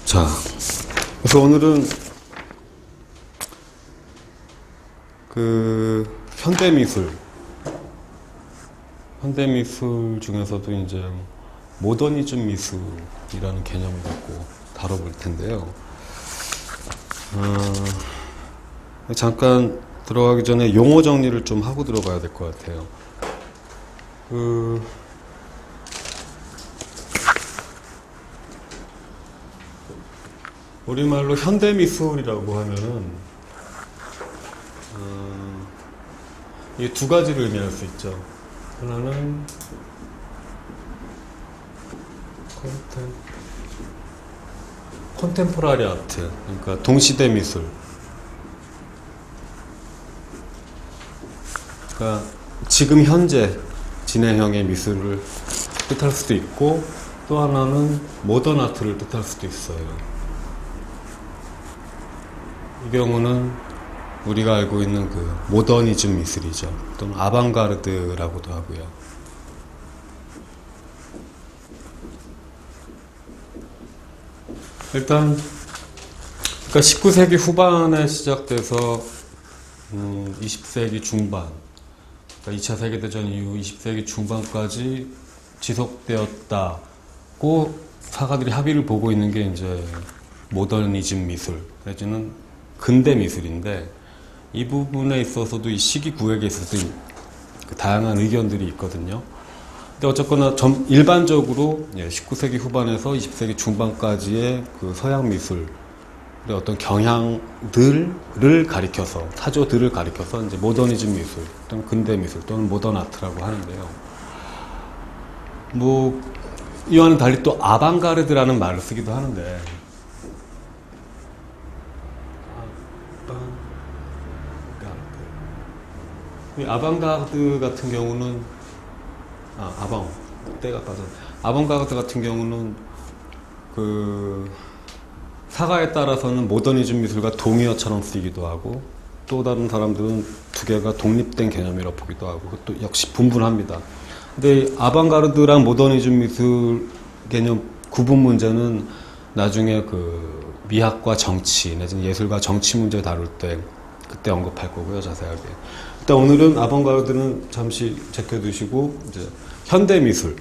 자, 그래서 오늘은 현대미술 중에서도 이제 모더니즘 미술이라는 개념을 갖고 다뤄볼 텐데요. 잠깐 들어가기 전에 용어 정리를 좀 하고 들어가야 될 것 같아요. 우리말로 현대미술이라고 하면은 이게 두 가지를 의미할 수 있죠. 하나는 컨템포라리 아트, 그러니까 동시대 미술. 그러니까 지금 현재 진행형의 미술을 뜻할 수도 있고, 또 하나는 모던 아트를 뜻할 수도 있어요. 이 경우는 우리가 알고 있는 그 모더니즘 미술이죠. 또는 아방가르드라고도 하고요. 일단 그러니까 19세기 후반에 시작돼서 20세기 중반, 그러니까 2차 세계대전 이후 20세기 중반까지 지속되었다고 사가들이 합의를 보고 있는 게 이제 모더니즘 미술, 내지는 근대 미술인데, 이 부분에 있어서도 이 시기 구획에 있어서 그 다양한 의견들이 있거든요. 근데 어쨌거나 일반적으로 19세기 후반에서 20세기 중반까지의 그 서양 미술의 어떤 경향들을 가리켜서, 타조들을 가리켜서 이제 모더니즘 미술 또는 근대 미술 또는 모던 아트라고 하는데요. 뭐 이와는 달리 또 아방가르드라는 말을 쓰기도 하는데, 이 아방가르드 같은 경우는 아방가르드 같은 경우는 그 사가에 따라서는 모더니즘 미술과 동의어처럼 쓰이기도 하고, 또 다른 사람들은 두 개가 독립된 개념이라고 보기도 하고, 또 역시 분분합니다. 근데 아방가르드랑 모더니즘 미술 개념 구분 문제는 나중에 그 미학과 정치 내지는 예술과 정치 문제 다룰 때 그때 언급할 거고요, 자세하게. 일단 오늘은 아방가르드는 잠시 제껴두시고 이제 현대 미술에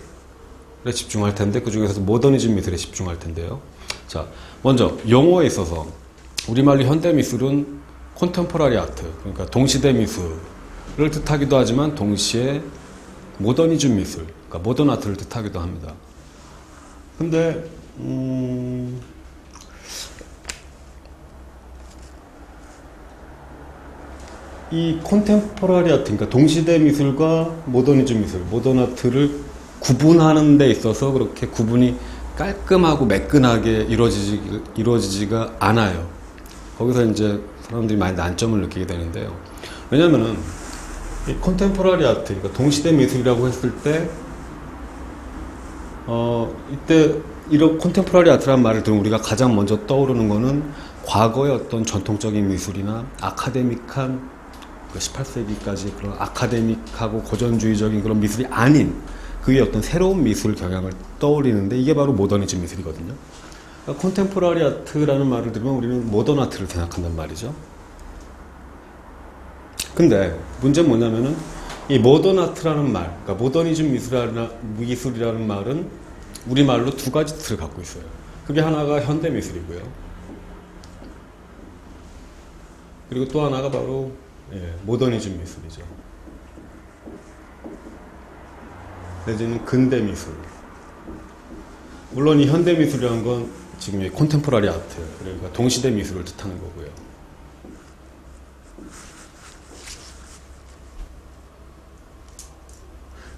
집중할 텐데, 그 중에서도 모더니즘 미술에 집중할 텐데요. 자, 먼저 용어에 있어서 우리말로 현대 미술은 콘템포라리 아트, 그러니까 동시대 미술을 뜻하기도 하지만 동시에 모더니즘 미술, 그러니까 모던 아트를 뜻하기도 합니다. 근데 이 콘템포러리 아트, 그러니까 동시대 미술과 모더니즘 미술, 모던 아트를 구분하는 데 있어서 그렇게 구분이 깔끔하고 매끈하게 이루어지지가 않아요. 거기서 이제 사람들이 많이 난점을 느끼게 되는데요. 왜냐면은 이 콘템포러리 아트, 그러니까 동시대 미술이라고 했을 때 이때 이런 콘템포러리 아트라는 말을 들으면 우리가 가장 먼저 떠오르는 거는 과거의 어떤 전통적인 미술이나 아카데믹한 18세기까지 그런 아카데믹하고 고전주의적인 그런 미술이 아닌 그 위에 어떤 새로운 미술 경향을 떠올리는데, 이게 바로 모더니즘 미술이거든요. 그러니까 콘템포러리 아트라는 말을 들으면 우리는 모던 아트를 생각한단 말이죠. 근데 문제는 뭐냐면은 이 모던 아트라는 말, 그러니까 모더니즘 미술이라는 말은 우리말로 두 가지 뜻을 갖고 있어요. 그게 하나가 현대 미술이고요. 그리고 또 하나가 바로 모더니즘 미술이죠. 내지는 근대 미술. 물론 이 현대 미술이라는 건 지금 이 콘템포러리 아트, 그러니까 동시대 미술을 뜻하는 거고요.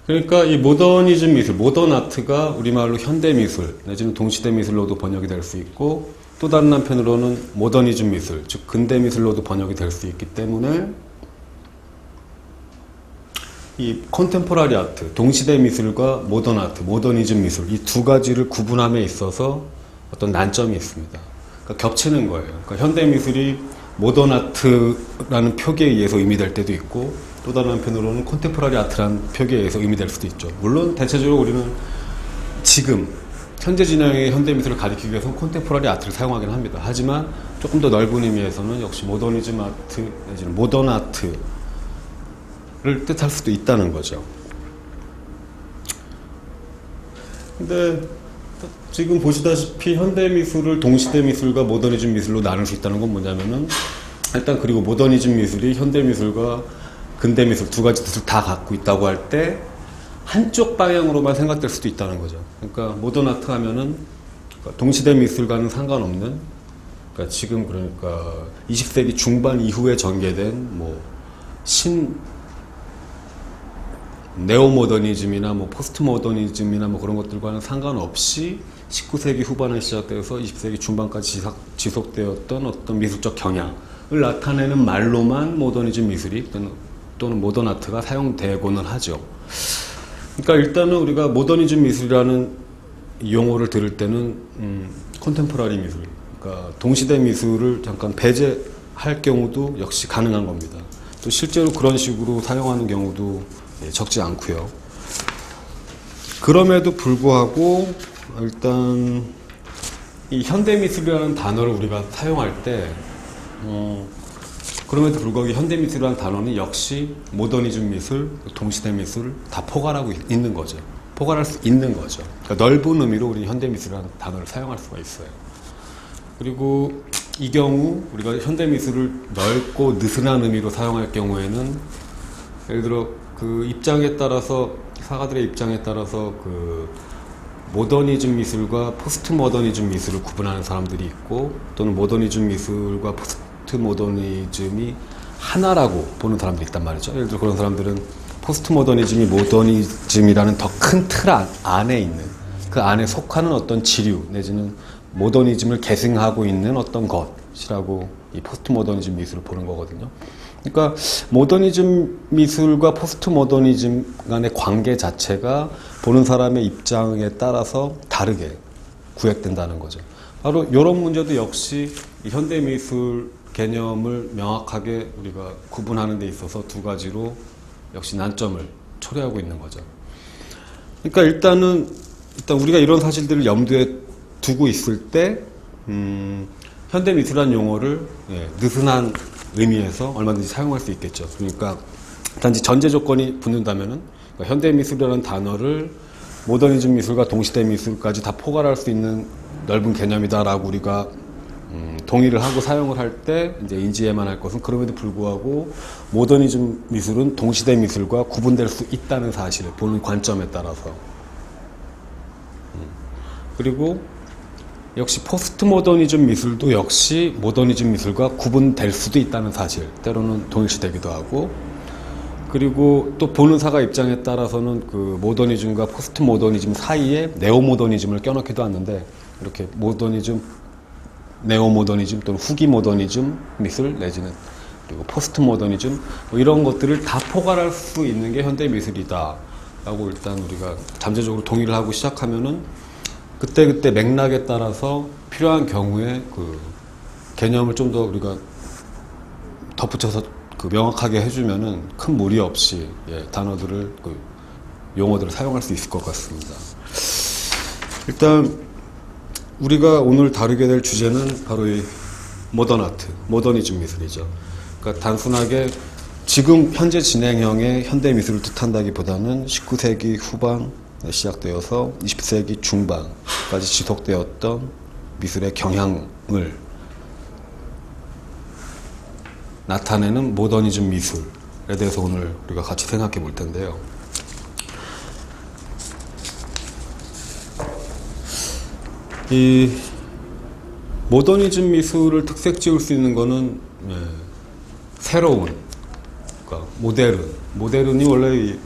그러니까 이 모더니즘 미술, 모던 아트가 우리말로 현대 미술 내지는 동시대 미술로도 번역이 될 수 있고, 또 다른 한편으로는 모더니즘 미술, 즉 근대 미술로도 번역이 될 수 있기 때문에 이 콘템포러리 아트, 동시대 미술과 모던 아트, 모더니즘 미술, 이 두 가지를 구분함에 있어서 어떤 난점이 있습니다. 그러니까 겹치는 거예요. 그러니까 현대 미술이 모던 아트라는 표기에 의해서 의미될 때도 있고, 또 다른 한편으로는 콘템포러리 아트라는 표기에 의해서 의미될 수도 있죠. 물론 대체적으로 우리는 지금 현재 진영의 현대미술을 가리키기 위해서는 콘템포러리 아트를 사용하긴 합니다. 하지만 조금 더 넓은 의미에서는 역시 모더니즘 아트, 내지는 모던 아트를 뜻할 수도 있다는 거죠. 근데 지금 보시다시피 현대미술을 동시대 미술과 모더니즘 미술로 나눌 수 있다는 건 뭐냐면은, 일단 그리고 모더니즘 미술이 현대미술과 근대미술 두 가지 뜻을 다 갖고 있다고 할 때 한쪽 방향으로만 생각될 수도 있다는 거죠. 그러니까 모던 아트 하면은 동시대 미술과는 상관없는, 그러니까 지금 그러니까 20세기 중반 이후에 전개된 뭐 네오모더니즘이나 뭐 포스트 모더니즘이나 뭐 그런 것들과는 상관없이 19세기 후반에 시작되어서 20세기 중반까지 지속되었던 어떤 미술적 경향을 나타내는 말로만 모더니즘 미술이 또는 모던 아트가 사용되고는 하죠. 그러니까 일단은 우리가 모더니즘 미술이라는 용어를 들을 때는 컨템포러리 미술, 그러니까 동시대 미술을 잠깐 배제할 경우도 역시 가능한 겁니다. 또 실제로 그런 식으로 사용하는 경우도 적지 않고요. 그럼에도 불구하고 일단 이 현대미술이라는 단어를 우리가 사용할 때 그럼에도 불구하고 현대미술이라는 단어는 역시 모더니즘 미술, 동시대 미술 다 포괄하고 있는 거죠. 포괄할 수 있는 거죠. 그러니까 넓은 의미로 우리 현대미술이라는 단어를 사용할 수가 있어요. 그리고 이 경우 우리가 현대미술을 넓고 느슨한 의미로 사용할 경우에는 예를 들어 그 입장에 따라서, 사가들의 입장에 따라서 그 모더니즘 미술과 포스트 모더니즘 미술을 구분하는 사람들이 있고, 또는 모더니즘 미술과 포스트 모더니즘이 하나라고 보는 사람들이 있단 말이죠. 예를 들어 그런 사람들은 포스트 모더니즘이 모더니즘이라는 더 큰 틀 안에 있는, 그 안에 속하는 어떤 지류 내지는 모더니즘을 계승하고 있는 어떤 것이라고 이 포스트 모더니즘 미술을 보는 거거든요. 그러니까 모더니즘 미술과 포스트 모더니즘 간의 관계 자체가 보는 사람의 입장에 따라서 다르게 구획된다는 거죠. 바로 이런 문제도 역시 이 현대 미술 개념을 명확하게 우리가 구분하는 데 있어서 두 가지로 역시 난점을 초래하고 있는 거죠. 그러니까 일단 우리가 이런 사실들을 염두에 두고 있을 때 현대 미술이라는 용어를 느슨한 의미에서 얼마든지 사용할 수 있겠죠. 그러니까 단지 전제 조건이 붙는다면은 그러니까 현대 미술이라는 단어를 모더니즘 미술과 동시대 미술까지 다 포괄할 수 있는 넓은 개념이다라고 우리가 동의를 하고 사용을 할 때 이제 인지해야만 할 것은, 그럼에도 불구하고 모더니즘 미술은 동시대 미술과 구분될 수 있다는 사실을 보는 관점에 따라서, 그리고 역시 포스트 모더니즘 미술도 역시 모더니즘 미술과 구분될 수도 있다는 사실, 때로는 동일시되기도 하고, 그리고 또 보는 사가 입장에 따라서는 그 모더니즘과 포스트 모더니즘 사이에 네오모더니즘을 껴넣기도 하는데, 이렇게 모더니즘, 네오모더니즘 또는 후기 모더니즘 미술 내지는 그리고 포스트 모더니즘 뭐 이런 것들을 다 포괄할 수 있는 게 현대 미술이다 라고 일단 우리가 잠재적으로 동의를 하고 시작하면은 그때 맥락에 따라서 필요한 경우에 그 개념을 좀 더 우리가 덧붙여서 그 명확하게 해주면은 큰 무리 없이 단어들을 용어들을 사용할 수 있을 것 같습니다. 일단 우리가 오늘 다루게 될 주제는 바로 이 모던 아트, 모더니즘 미술이죠. 그러니까 단순하게 지금 현재 진행형의 현대 미술을 뜻한다기보다는 19세기 후반에 시작되어서 20세기 중반까지 지속되었던 미술의 경향을 나타내는 모더니즘 미술에 대해서 오늘 우리가 같이 생각해 볼 텐데요. 이 모더니즘 미술을 특색 지을 수 있는 거는 새로운, 그러니까 모데른이 원래 이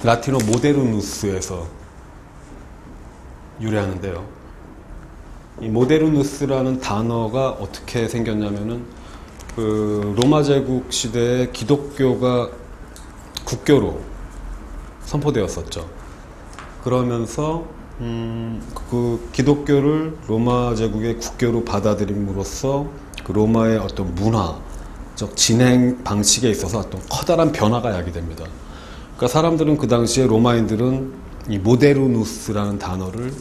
라틴어 모데르누스에서 유래하는데요. 이 모데르누스라는 단어가 어떻게 생겼냐면은 그 로마 제국 시대에 기독교가 국교로 선포되었었죠. 그러면서 그 기독교를 로마 제국의 국교로 받아들임으로써 그 로마의 어떤 문화적 진행 방식에 있어서 어떤 커다란 변화가 야기됩니다. 그러니까 사람들은 그 당시에 로마인들은 이 모데르누스라는 단어를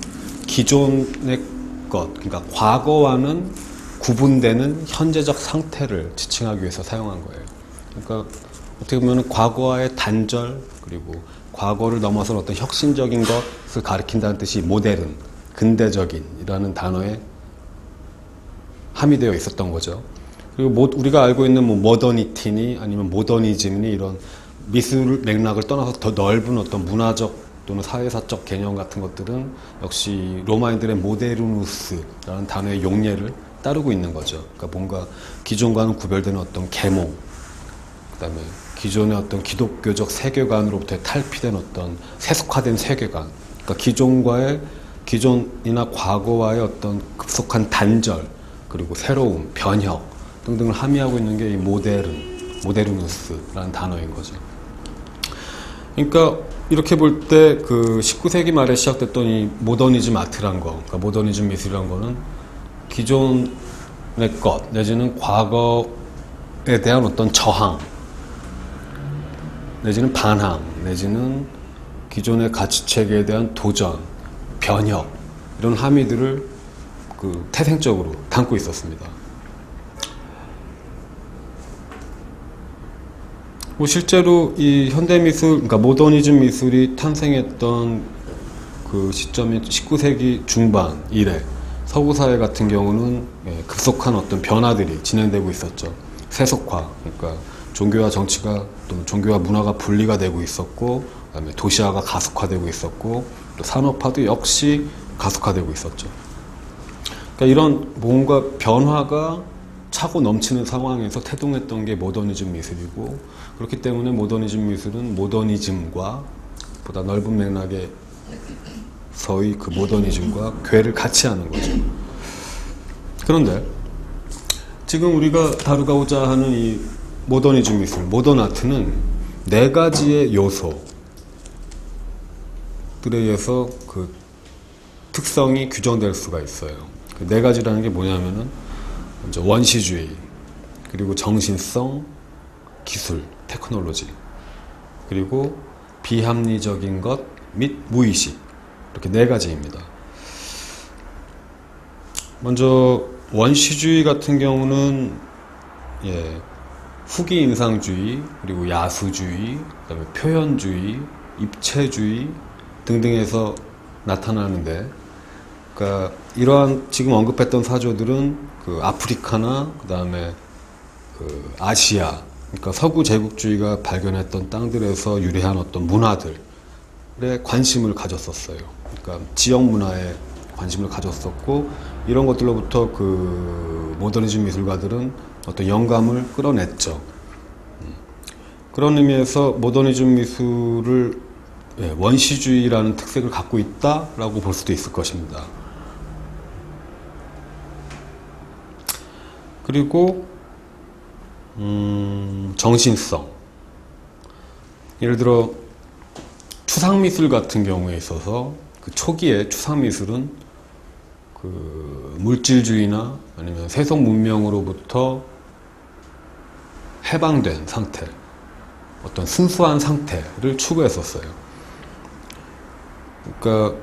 기존의 것, 그러니까 과거와는 구분되는 현재적 상태를 지칭하기 위해서 사용한 거예요. 그러니까 어떻게 보면 과거와의 단절, 그리고 과거를 넘어선 어떤 혁신적인 것을 가리킨다는 뜻이 모데른, 근대적인이라는 단어에 함의되어 있었던 거죠. 그리고 우리가 알고 있는 모더니티니 아니면 모더니즘니 이런 미술 맥락을 떠나서 더 넓은 어떤 문화적 또는 사회사적 개념 같은 것들은 역시 로마인들의 모데르누스라는 단어의 용례를 따르고 있는 거죠. 그러니까 뭔가 기존과는 구별되는 어떤 계몽, 그다음에 기존의 어떤 기독교적 세계관으로부터 탈피된 어떤 세속화된 세계관, 그러니까 기존이나 과거와의 어떤 급속한 단절, 그리고 새로움, 변혁 등등을 함의하고 있는 게 이 모데르누스라는 단어인 거죠. 그러니까 이렇게 볼 때 그 19세기 말에 시작됐던 이 모더니즘 아트란 거, 그러니까 모더니즘 미술이란 거는 기존의 것 내지는 과거에 대한 어떤 저항 내지는 반항 내지는 기존의 가치체계에 대한 도전, 변혁 이런 함의들을 그 태생적으로 담고 있었습니다. 실제로 이 현대미술, 그러니까 모더니즘 미술이 탄생했던 그 시점이 19세기 중반 이래 서구사회 같은 경우는 급속한 어떤 변화들이 진행되고 있었죠. 세속화, 그러니까 종교와 정치가 또는 종교와 문화가 분리가 되고 있었고, 그다음에 도시화가 가속화되고 있었고, 또 산업화도 역시 가속화되고 있었죠. 그러니까 이런 뭔가 변화가 차고 넘치는 상황에서 태동했던 게 모더니즘 미술이고, 그렇기 때문에 모더니즘 미술은 모더니즘과 보다 넓은 맥락의 서의 그 모더니즘과 궤를 같이 하는 거죠. 그런데 지금 우리가 다루고자 하는 이 모더니즘 미술, 모던 아트는 네 가지의 요소들에 의해서 그 특성이 규정될 수가 있어요. 그 네 가지라는 게 뭐냐면은 먼저 원시주의, 그리고 정신성, 기술, 테크놀로지, 그리고 비합리적인 것 및 무의식, 이렇게 네 가지입니다. 먼저 원시주의 같은 경우는 후기 인상주의, 그리고 야수주의, 그다음에 표현주의, 입체주의 등등에서 나타나는데, 그러니까 이러한 지금 언급했던 사조들은 그 아프리카나 그다음에 그 아시아, 그러니까 서구 제국주의가 발견했던 땅들에서 유래한 어떤 문화들에 관심을 가졌었어요. 그러니까 지역 문화에 관심을 가졌었고, 이런 것들로부터 그 모더니즘 미술가들은 어떤 영감을 끌어냈죠. 그런 의미에서 모더니즘 미술을 원시주의라는 특색을 갖고 있다라고 볼 수도 있을 것입니다. 그리고 정신성, 예를 들어 추상미술 같은 경우에 있어서 그 초기에 추상미술은 그 물질주의나 아니면 세속 문명으로부터 해방된 상태, 어떤 순수한 상태를 추구했었어요. 그러니까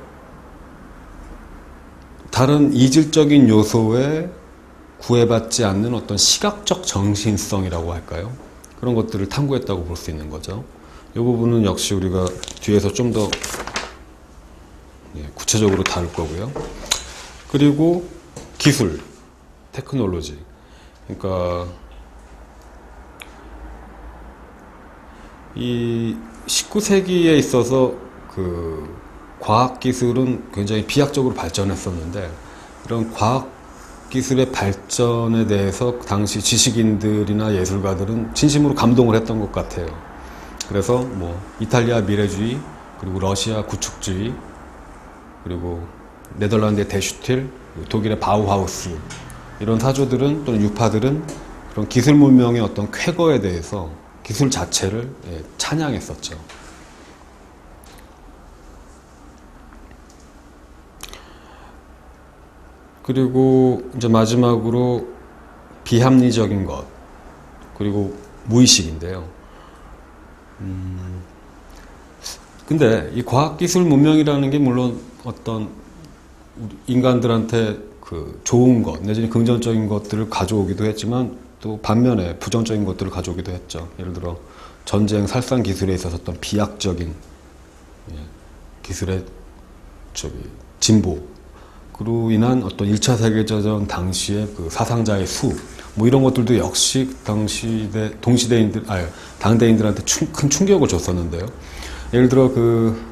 다른 이질적인 요소에 구애받지 않는 어떤 시각적 정신성이라고 할까요? 그런 것들을 탐구했다고 볼 수 있는 거죠. 이 부분은 역시 우리가 뒤에서 좀 더 구체적으로 다룰 거고요. 그리고 기술, 테크놀로지. 그러니까 이 19세기에 있어서 그 과학기술은 굉장히 비약적으로 발전했었는데, 이런 과학기술의 발전에 대해서 당시 지식인들이나 예술가들은 진심으로 감동을 했던 것 같아요. 그래서 뭐 이탈리아 미래주의, 그리고 러시아 구축주의, 그리고 네덜란드의 데슈틸, 독일의 바우하우스, 이런 사조들은 또는 유파들은 그런 기술 문명의 어떤 쾌거에 대해서 기술 자체를 찬양했었죠. 그리고 이제 마지막으로 비합리적인 것, 그리고 무의식인데요. 근데 이 과학기술 문명이라는 게 물론 어떤 인간들한테 그 좋은 것 내지는 긍정적인 것들을 가져오기도 했지만 또 반면에 부정적인 것들을 가져오기도 했죠. 예를 들어 전쟁 살상 기술에 있어서 어떤 비약적인 기술의 진보로 인한 어떤 1차 세계대전 당시의 그 사상자의 수, 뭐 이런 것들도 역시 당대인들한테 큰 충격을 줬었는데요. 예를 들어 그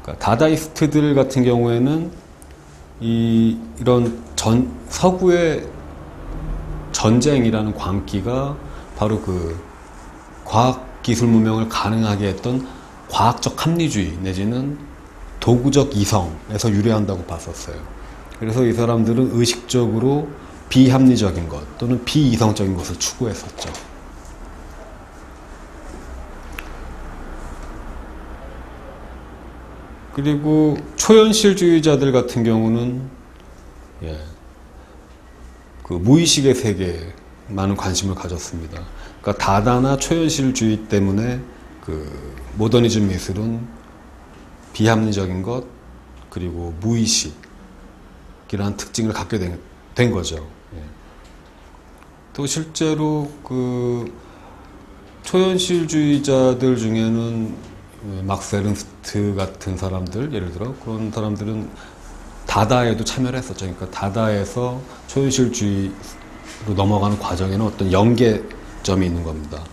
그러니까 다다이스트들 같은 경우에는 이런 서구의 전쟁이라는 광기가 바로 그 과학기술 문명을 가능하게 했던 과학적 합리주의 내지는 도구적 이성에서 유래한다고 봤었어요. 그래서 이 사람들은 의식적으로 비합리적인 것 또는 비이성적인 것을 추구했었죠. 그리고 초현실주의자들 같은 경우는 그 무의식의 세계에 많은 관심을 가졌습니다. 그러니까 다다나 초현실주의 때문에 그 모더니즘 미술은 비합리적인 것 그리고 무의식이라는 특징을 갖게 된 거죠. 또 실제로 그 초현실주의자들 중에는 막스 에른스트 같은 사람들, 예를 들어 그런 사람들은 다다에도 참여를 했었죠. 그러니까 다다에서 초현실주의로 넘어가는 과정에는 어떤 연계점이 있는 겁니다.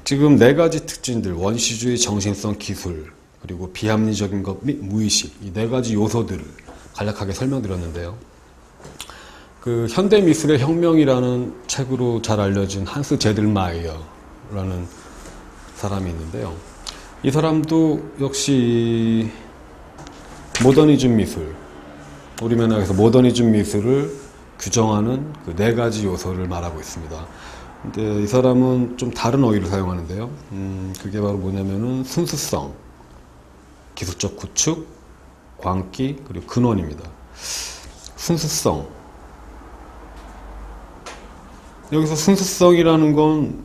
지금 네 가지 특징들, 원시주의, 정신성, 기술, 그리고 비합리적인 것 및 무의식, 이 네 가지 요소들을 간략하게 설명드렸는데요. 그 현대미술의 혁명이라는 책으로 잘 알려진 한스 제들마이어라는 사람이 있는데요. 이 사람도 역시 모더니즘 미술, 우리 맥락에서 모더니즘 미술을 규정하는 그 네 가지 요소를 말하고 있습니다. 근데 이 사람은 좀 다른 어휘를 사용하는데요. 그게 바로 뭐냐면은 순수성, 기술적 구축, 광기, 그리고 근원입니다. 순수성. 여기서 순수성이라는 건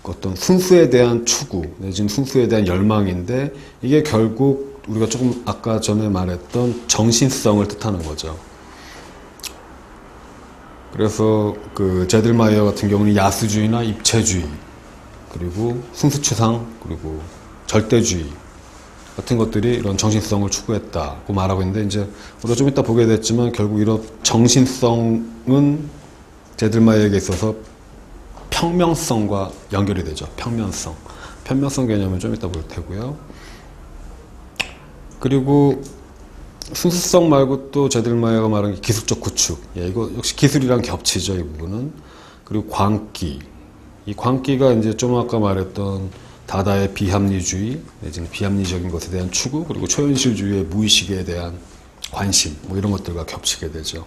어떤 순수에 대한 추구 내지는 순수에 대한 열망인데 이게 결국 우리가 조금 아까 전에 말했던 정신성을 뜻하는 거죠. 그래서 그 제들마이어 같은 경우는 야수주의나 입체주의 그리고 순수추상 그리고 절대주의 같은 것들이 이런 정신성을 추구했다고 말하고 있는데 이제 우리가 좀 이따 보게 됐지만 결국 이런 정신성은 제들마이어에게 있어서 평면성과 연결이 되죠. 평면성 개념은 좀 이따 볼 테고요. 그리고 순수성 말고 또 제들마이어가 말한 게 기술적 구축. 이거 역시 기술이랑 겹치죠, 이 부분은. 그리고 광기. 이 광기가 이제 좀 아까 말했던 다다의 비합리주의, 내지는 비합리적인 것에 대한 추구, 그리고 초현실주의의 무의식에 대한 관심, 뭐 이런 것들과 겹치게 되죠.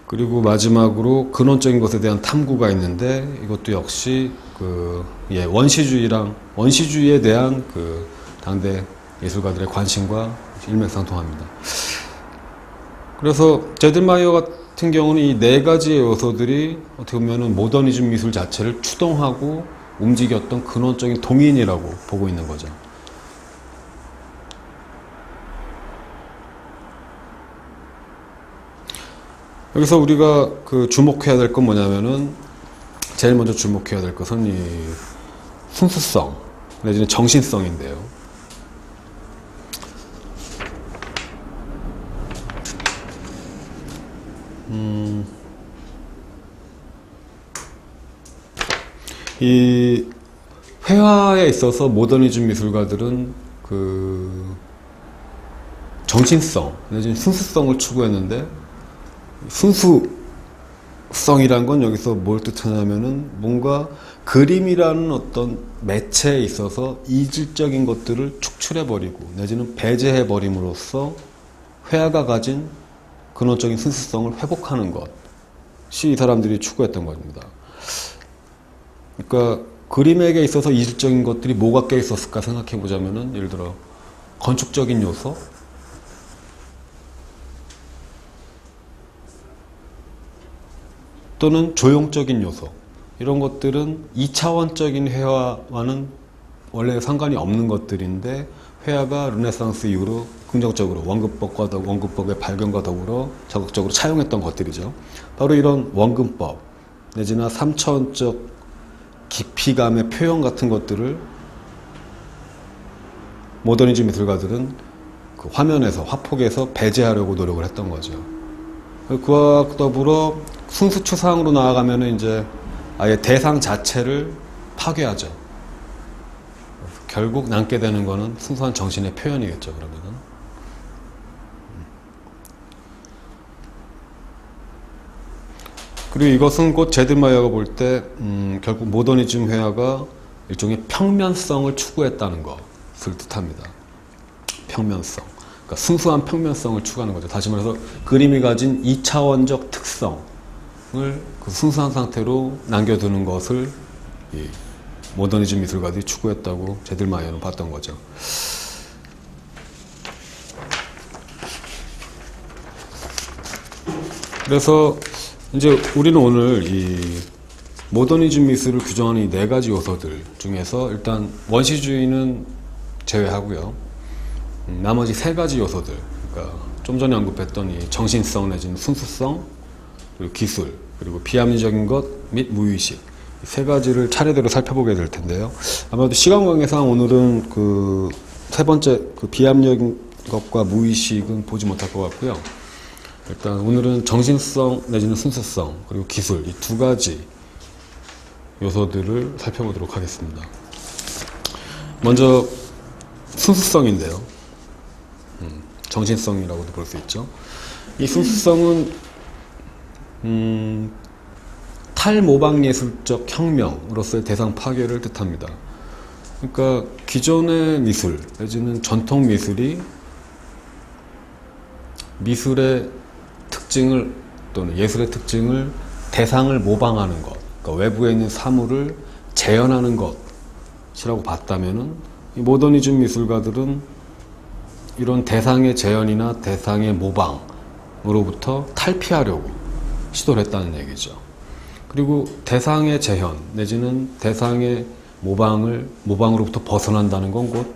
그리고 마지막으로 근원적인 것에 대한 탐구가 있는데 이것도 역시 그 원시주의에 대한 그 당대 예술가들의 관심과 일맥상통합니다. 그래서 제들마이어 같은 경우는 이 네 가지의 요소들이 어떻게 보면은 모더니즘 미술 자체를 추동하고 움직였던 근원적인 동인이라고 보고 있는 거죠. 여기서 우리가 그 주목해야 될 건 뭐냐면은 제일 먼저 주목해야 될 것은 이 순수성 내지는 정신성인데요. 이 회화에 있어서 모더니즘 미술가들은 그 정신성 내지는 순수성을 추구했는데 순수성이란 건 여기서 뭘 뜻하냐면은 뭔가 그림이라는 어떤 매체에 있어서 이질적인 것들을 축출해버리고 내지는 배제해버림으로써 회화가 가진 근원적인 순수성을 회복하는 것이 이 사람들이 추구했던 겁니다. 그러니까 그림에게 있어서 이질적인 것들이 뭐가 껴 있었을까 생각해 보자면은 예를 들어 건축적인 요소 또는 조형적인 요소 이런 것들은 2차원적인 회화와는 원래 상관이 없는 것들인데 회화가 르네상스 이후로 긍정적으로 원근법의 발견과 더불어 적극적으로 차용했던 것들이죠. 바로 이런 원근법 내지나 3차원적 깊이감의 표현 같은 것들을 모더니즘 미술가들은 그 화면에서, 화폭에서 배제하려고 노력을 했던 거죠. 그와 더불어 순수 추상으로 나아가면 이제 아예 대상 자체를 파괴하죠. 결국 남게 되는 거는 순수한 정신의 표현이겠죠, 그러면은. 그리고 이것은 곧 제들마이어가 볼 때, 결국 모더니즘 회화가 일종의 평면성을 추구했다는 것을 뜻합니다. 평면성. 그러니까 순수한 평면성을 추구하는 거죠. 다시 말해서 그림이 가진 2차원적 특성을 그 순수한 상태로 남겨두는 것을 이 모더니즘 미술가들이 추구했다고 제들마이어는 봤던 거죠. 그래서 이제 우리는 오늘 이 모더니즘 미술을 규정하는 이 네 가지 요소들 중에서 일단 원시주의는 제외하고요. 나머지 세 가지 요소들, 그러니까 좀 전에 언급했던 이 정신성 내지는 순수성, 그리고 기술, 그리고 비합리적인 것 및 무의식, 세 가지를 차례대로 살펴보게 될 텐데요. 아마도 시간 관계상 오늘은 그 세 번째 그 비합리적인 것과 무의식은 보지 못할 것 같고요. 일단 오늘은 정신성 내지는 순수성 그리고 기술 이 두 가지 요소들을 살펴보도록 하겠습니다. 먼저 순수성인데요. 정신성이라고도 볼 수 있죠. 이 순수성은 탈모방 예술적 혁명으로서의 대상 파괴를 뜻합니다. 그러니까 기존의 미술 내지는 전통 미술이 미술의 특징을 또는 예술의 특징을 대상을 모방하는 것, 그러니까 외부에 있는 사물을 재현하는 것이라고 봤다면은 이 모더니즘 미술가들은 이런 대상의 재현이나 대상의 모방으로부터 탈피하려고 시도를 했다는 얘기죠. 그리고 대상의 재현 내지는 대상의 모방으로부터 벗어난다는 건 곧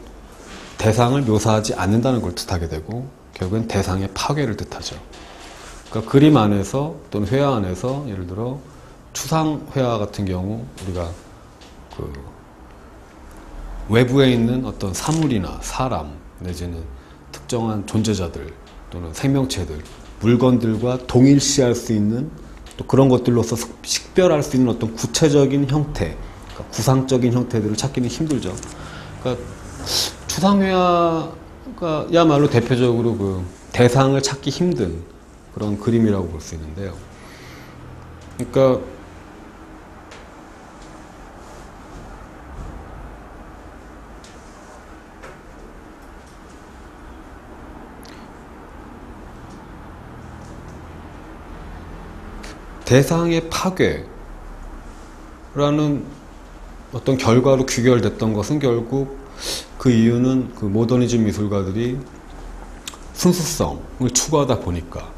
대상을 묘사하지 않는다는 걸 뜻하게 되고 결국엔 대상의 파괴를 뜻하죠. 그러니까 그림 안에서 또는 회화 안에서 예를 들어 추상 회화 같은 경우 우리가 그 외부에 있는 어떤 사물이나 사람 내지는 특정한 존재자들 또는 생명체들, 물건들과 동일시할 수 있는 또 그런 것들로서 식별할 수 있는 어떤 구체적인 형태, 그러니까 구상적인 형태들을 찾기는 힘들죠. 그러니까 추상회화가 야말로 대표적으로 그 대상을 찾기 힘든 그런 그림이라고 볼 수 있는데요. 그러니까 대상의 파괴라는 어떤 결과로 귀결됐던 것은 결국 그 이유는 그 모더니즘 미술가들이 순수성을 추구하다 보니까,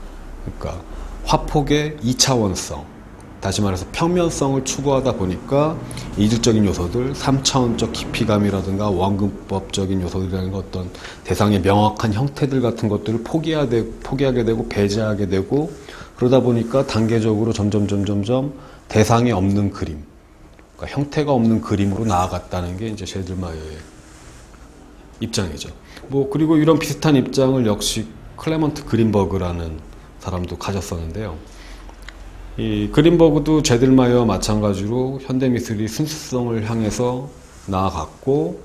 그러니까 화폭의 2차원성, 다시 말해서 평면성을 추구하다 보니까 이질적인 요소들, 3차원적 깊이감이라든가 원근법적인 요소들이라는 어떤 대상의 명확한 형태들 같은 것들을 포기하게 되고 배제하게 되고 그러다 보니까 단계적으로 점점 대상이 없는 그림, 그러니까 형태가 없는 그림으로 나아갔다는 게 이제 제들마이어의 입장이죠. 뭐 그리고 이런 비슷한 입장을 역시 클레먼트 그린버그라는 사람도 가졌었는데요. 이 그린버그도 제들마이어와 마찬가지로 현대미술이 순수성을 향해서 나아갔고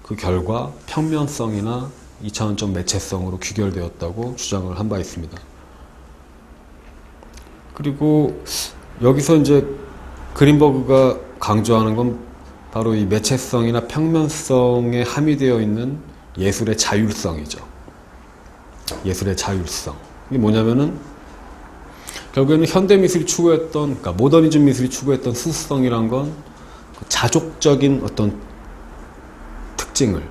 그 결과 평면성이나 2차원적 매체성으로 귀결되었다고 주장을 한 바 있습니다. 그리고 여기서 이제 그린버그가 강조하는 건 바로 이 매체성이나 평면성에 함유되어 있는 예술의 자율성이죠. 예술의 자율성. 이게 뭐냐면은 결국에는 현대미술이 추구했던, 그러니까 모더니즘 미술이 추구했던 순수성이란 건 자족적인 어떤 특징을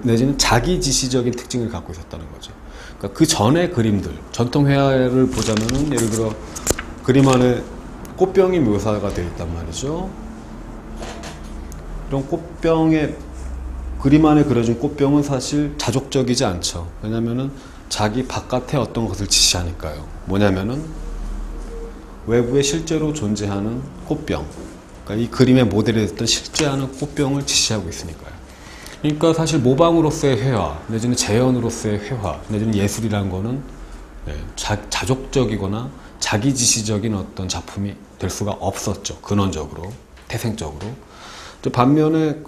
내지는 자기지시적인 특징을 갖고 있었다는 거죠. 그러니까 그 전의 그림들, 전통 회화를 보자면은 예를 들어 그림 안에 꽃병이 묘사가 되어 있단 말이죠. 이런 꽃병의 그림 안에 그려진 꽃병은 사실 자족적이지 않죠. 왜냐면은 자기 바깥에 어떤 것을 지시하니까요. 뭐냐면은 외부에 실제로 존재하는 꽃병, 그러니까 이 그림의 모델이 됐던 실제하는 꽃병을 지시하고 있으니까요. 그러니까 사실 모방으로서의 회화, 내지는 재현으로서의 회화, 내지는 예술이라는 거는 자족적이거나 자기지시적인 어떤 작품이 될 수가 없었죠. 근원적으로, 태생적으로. 반면에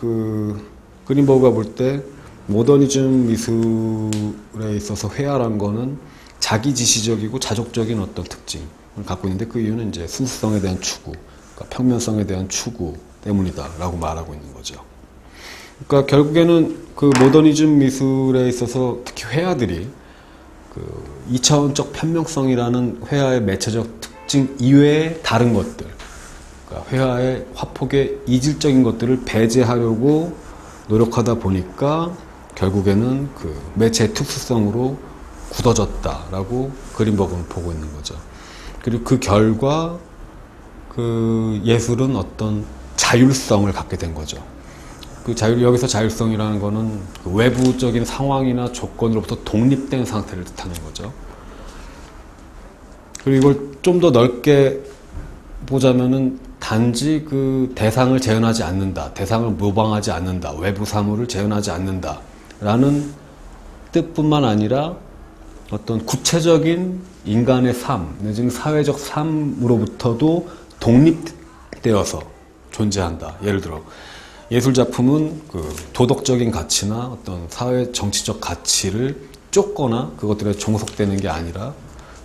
그린버그가 볼 때 모더니즘 미술에 있어서 회화라는 거는 자기지시적이고 자족적인 어떤 특징을 갖고 있는데, 그 이유는 이제 순수성에 대한 추구, 그러니까 평면성에 대한 추구 때문이다라고 말하고 있는 거죠. 그러니까 결국에는 그 모더니즘 미술에 있어서 특히 회화들이 그 2차원적 편명성이라는 회화의 매체적 특징 이외의 다른 것들, 그러니까 회화의 화폭의 이질적인 것들을 배제하려고 노력하다 보니까 결국에는 그 매체의 특수성으로 굳어졌다라고 그린버그는 보고 있는 거죠. 그리고 그 결과 그 예술은 어떤 자율성을 갖게 된 거죠. 여기서 자율성이라는 거는 그 외부적인 상황이나 조건으로부터 독립된 상태를 뜻하는 거죠. 그리고 이걸 좀 더 넓게 보자면은 단지 그 대상을 재현하지 않는다, 대상을 모방하지 않는다, 외부 사물을 재현하지 않는다 라는 뜻뿐만 아니라 어떤 구체적인 인간의 삶, 내지는 사회적 삶으로부터도 독립되어서 존재한다. 예를 들어 예술작품은 그 도덕적인 가치나 어떤 사회 정치적 가치를 쫓거나 그것들에 종속되는 게 아니라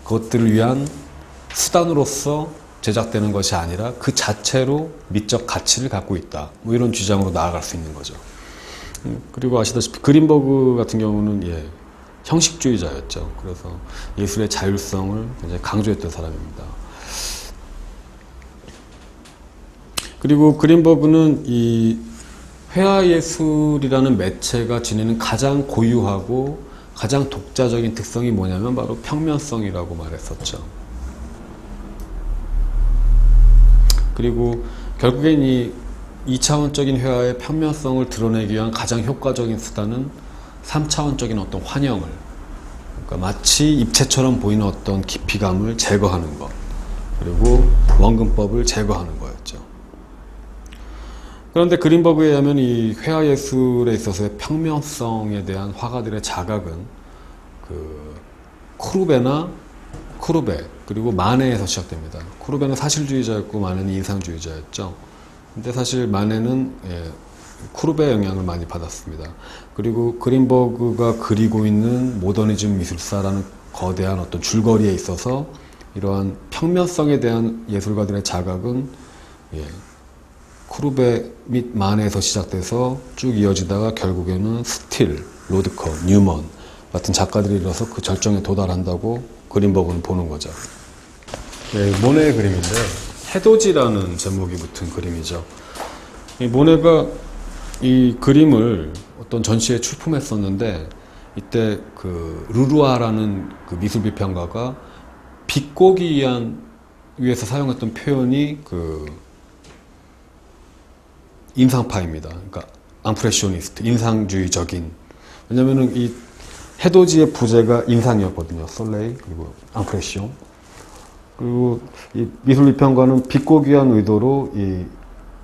그것들을 위한 수단으로서 제작되는 것이 아니라 그 자체로 미적 가치를 갖고 있다. 뭐 이런 주장으로 나아갈 수 있는 거죠. 그리고 아시다시피 그린버그 같은 경우는 형식주의자였죠. 그래서 예술의 자율성을 굉장히 강조했던 사람입니다. 그리고 그린버그는 이 회화예술이라는 매체가 지니는 가장 고유하고 가장 독자적인 특성이 뭐냐면 바로 평면성이라고 말했었죠. 그리고 결국엔 이 2차원적인 회화의 평면성을 드러내기 위한 가장 효과적인 수단은 3차원적인 어떤 환영을, 그러니까 마치 입체처럼 보이는 어떤 깊이감을 제거하는 것, 그리고 원근법을 제거하는 거였죠. 그런데 그린버그에 의하면 이 회화예술에 있어서의 평면성에 대한 화가들의 자각은 그 쿠르베 그리고 마네에서 시작됩니다. 쿠르베는 사실주의자였고 마네는 인상주의자였죠. 근데 사실 마네는 쿠르베의 영향을 많이 받았습니다. 그리고 그린버그가 그리고 있는 모더니즘 미술사라는 거대한 어떤 줄거리에 있어서 이러한 평면성에 대한 예술가들의 자각은 쿠르베 및 마네에서 시작돼서 쭉 이어지다가 결국에는 스틸, 로드커, 뉴먼 같은 작가들이 이뤄서 그 절정에 도달한다고 그린버그는 보는 거죠. 모네의 그림인데 해돋이라는 제목이 붙은 그림이죠. 이 모네가 이 그림을 어떤 전시에 출품했었는데 이때 그 르루아라는 그 미술 비평가가 비꼬기 위해서 사용했던 표현이 그 인상파입니다. 그러니까 앙프레시오니스트, 인상주의적인. 왜냐면은 이 해돋이의 부제가 인상이었거든요. 솔레이 그리고 앙프레시옹. 그리고 이 미술비평가는 비꼬기 위한 의도로 이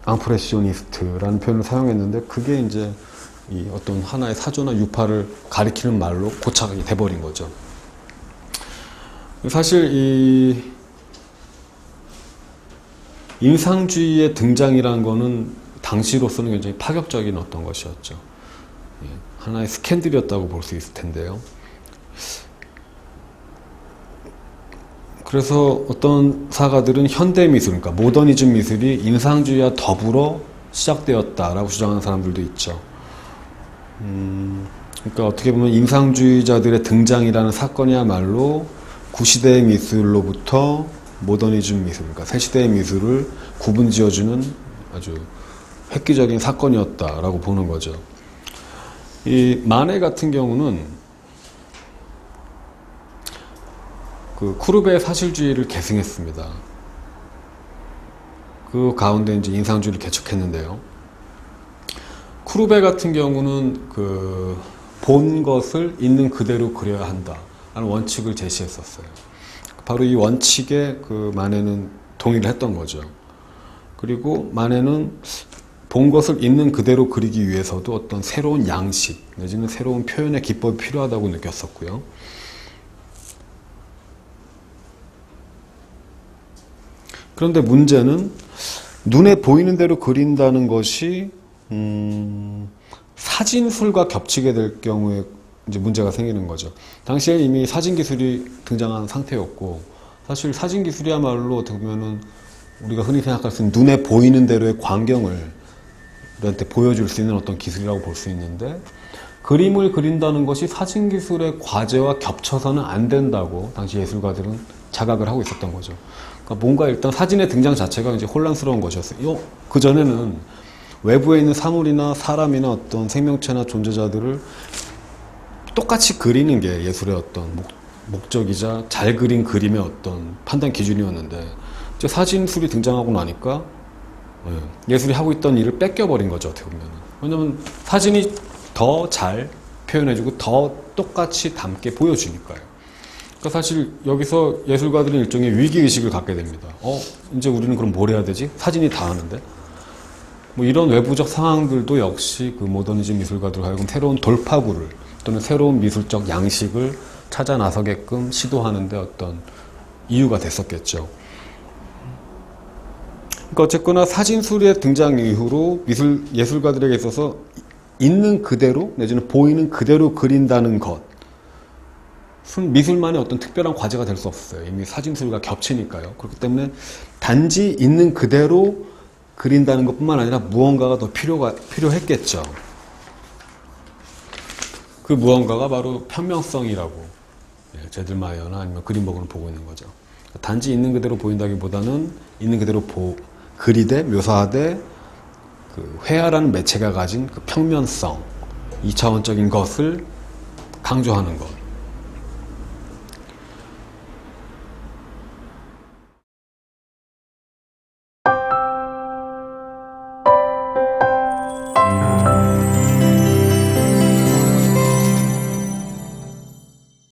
앙프레시오니스트라는 표현을 사용했는데 그게 이제 이 어떤 하나의 사조나 유파를 가리키는 말로 고착이 돼버린 거죠. 사실 이 인상주의의 등장이라는 거는 당시로서는 굉장히 파격적인 어떤 것이었죠. 하나의 스캔들이었다고 볼 수 있을 텐데요. 그래서 어떤 사가들은 현대미술, 그러니까 모더니즘 미술이 인상주의와 더불어 시작되었다라고 주장하는 사람들도 있죠. 그러니까 어떻게 보면 인상주의자들의 등장이라는 사건이야말로 구시대의 미술로부터 모더니즘 미술, 그러니까 새시대의 미술을 구분지어주는 아주 획기적인 사건이었다라고 보는 거죠. 이 마네 같은 경우는 그 쿠르베의 사실주의를 계승했습니다. 그 가운데 이제 인상주의를 개척했는데요. 프루베 같은 경우는 본 것을 있는 그대로 그려야 한다 라는 원칙을 제시했었어요. 바로 이 원칙에 만에는 동의를 했던 거죠. 그리고 만에는 본 것을 있는 그대로 그리기 위해서도 어떤 새로운 양식 내지는 새로운 표현의 기법이 필요하다고 느꼈었고요. 그런데 문제는 눈에 보이는 대로 그린다는 것이 사진술과 겹치게 될 경우에 이제 문제가 생기는 거죠. 당시에 이미 사진 기술이 등장한 상태였고, 사실 사진 기술이야말로 어떻게 보면은 우리가 흔히 생각할 수 있는 눈에 보이는 대로의 광경을 우리한테 보여줄 수 있는 어떤 기술이라고 볼 수 있는데, 그림을 그린다는 것이 사진 기술의 과제와 겹쳐서는 안 된다고 당시 예술가들은 자각을 하고 있었던 거죠. 그러니까 뭔가 일단 사진의 등장 자체가 이제 혼란스러운 것이었어요. 그 전에는 외부에 있는 사물이나 사람이나 어떤 생명체나 존재자들을 똑같이 그리는 게 예술의 어떤 목적이자 잘 그린 그림의 어떤 판단 기준이었는데, 이제 사진술이 등장하고 나니까 예술이 하고 있던 일을 뺏겨버린 거죠, 어떻게 보면. 왜냐면 사진이 더 잘 표현해주고 더 똑같이 담게 보여주니까요. 그러니까 사실 여기서 예술가들은 일종의 위기의식을 갖게 됩니다. 이제 우리는 그럼 뭘 해야 되지? 사진이 다 하는데? 뭐 이런 외부적 상황들도 역시 모더니즘 미술가들과 하여금 새로운 돌파구를 또는 새로운 미술적 양식을 찾아 나서게끔 시도하는데 어떤 이유가 됐었겠죠. 그러니까 어쨌거나 사진술의 등장 이후로 예술가들에게 있어서 있는 그대로 내지는 보이는 그대로 그린다는 것은 미술만의 어떤 특별한 과제가 될 수 없어요. 이미 사진술과 겹치니까요. 그렇기 때문에 단지 있는 그대로 그린다는 것뿐만 아니라 무언가가 더 필요했겠죠. 그 무언가가 바로 편명성이라고 제들마이어나 아니면 그린버그는 보고 있는 거죠. 단지 있는 그대로 보인다기보다는 있는 그대로 그리되 묘사하되 회화라는 매체가 가진 평면성, 2차원적인 것을 강조하는 것.